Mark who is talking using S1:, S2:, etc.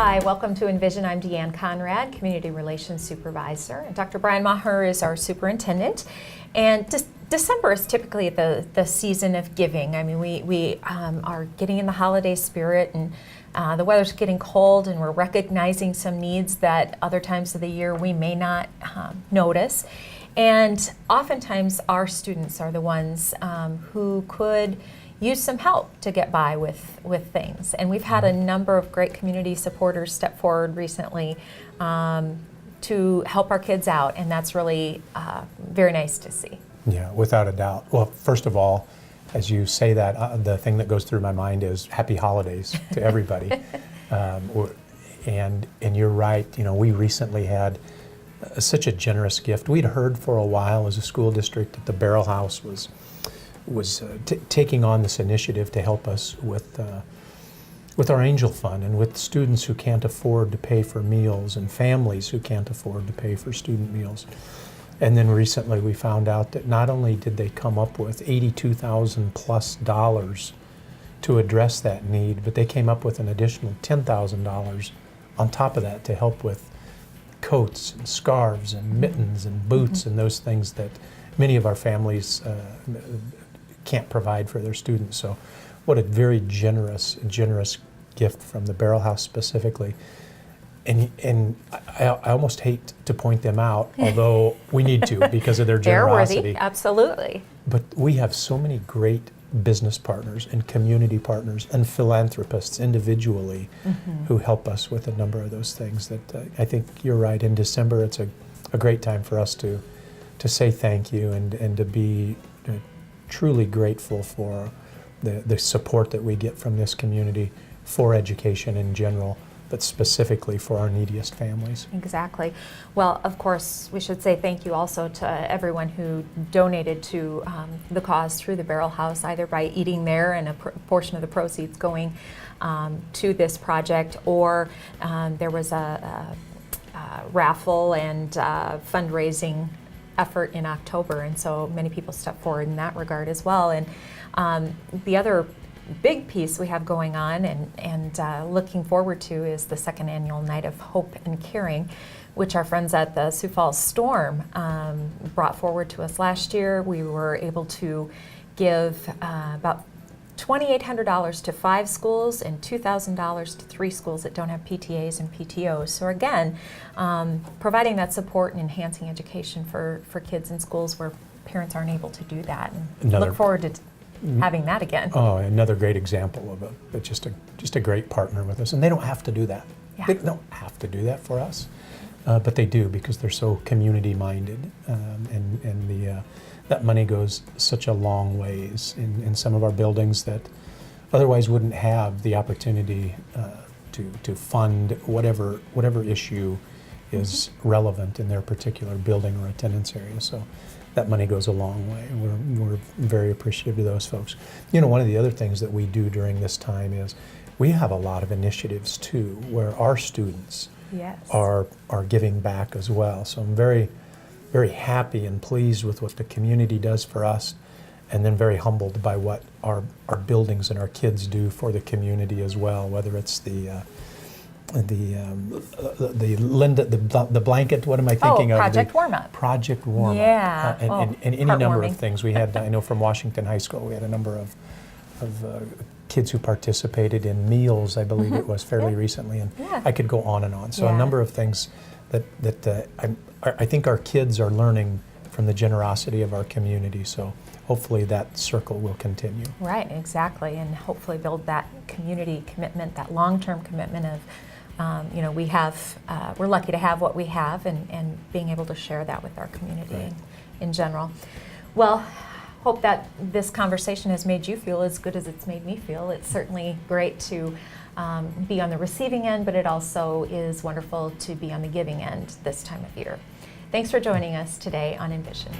S1: Hi, welcome to Envision. I'm Deanne Conrad, Community Relations Supervisor, and Dr. Brian Maher is our Superintendent. And December is typically the season of giving. I mean, we are getting in the holiday spirit, and the weather's getting cold, and we're recognizing some needs that other times of the year we may not notice. And oftentimes our students are the ones who could use some help to get by with things. And we've had a number of great community supporters step forward recently to help our kids out, and that's really very nice to see.
S2: Yeah, without a doubt. Well, first of all, as you say that, the thing that goes through my mind is happy holidays to everybody. And you're right, you know, we recently had such a generous gift. We'd heard for a while as a school district that the Barrel House was taking on this initiative to help us with our Angel Fund and with students who can't afford to pay for meals and families who can't afford to pay for student meals. And then recently we found out that not only did they come up with $82,000+ to address that need, but they came up with an additional $10,000 on top of that to help with coats and scarves and mittens and boots and those things that many of our families can't provide for their students. So what a very generous gift from the Barrel House specifically. And I almost hate to point them out, although we need to because of their generosity.
S1: They're worthy, absolutely.
S2: But we have so many great business partners and community partners and philanthropists individually who help us with a number of those things that I think you're right. In December, it's a great time for us to say thank you and to be truly grateful for the support that we get from this community for education in general, but specifically for our neediest families.
S1: Exactly. Well, of course, we should say thank you also to everyone who donated to the cause through the Barrel House, either by eating there and a portion of the proceeds going to this project, or there was a raffle and fundraising effort in October, and so many people stepped forward in that regard as well. And the other big piece we have going on and looking forward to is the second annual Night of Hope and Caring, which our friends at the Sioux Falls Storm brought forward to us last year. We were able to give about $2,800 to 5 schools and $2,000 to 3 schools that don't have PTAs and PTOs. So again, providing that support and enhancing education for kids in schools where parents aren't able to do that. And look forward to having that again.
S2: Oh, another great example of just a great partner with us. And they don't have to do that.
S1: Yeah.
S2: They don't have to do that for us, but they do because they're so community minded, and that money goes such a long ways in some of our buildings that otherwise wouldn't have the opportunity to fund whatever issue is relevant in their particular building or attendance area. So that money goes a long way. We're very appreciative of those folks. You know, one of the other things that we do during this time is we have a lot of initiatives too where our students are giving back as well. So I'm very happy and pleased with what the community does for us, and then very humbled by what our buildings and our kids do for the community as well, whether it's the blanket, what am I thinking of?
S1: Project Warm Up.
S2: Project Warm Up.
S1: Yeah.
S2: And any number of things. We had, I know from Washington High School, we had a number of kids who participated in meals, I believe it was fairly recently, and I could go on and on. So a number of things that I think our kids are learning from the generosity of our community. So hopefully that circle will continue.
S1: Right, exactly, and hopefully build that community commitment, that long-term commitment of, you know, we're lucky to have what we have, and being able to share that with our community in general. Well, hope that this conversation has made you feel as good as it's made me feel. It's certainly great to be on the receiving end, but it also is wonderful to be on the giving end this time of year. Thanks for joining us today on Envision.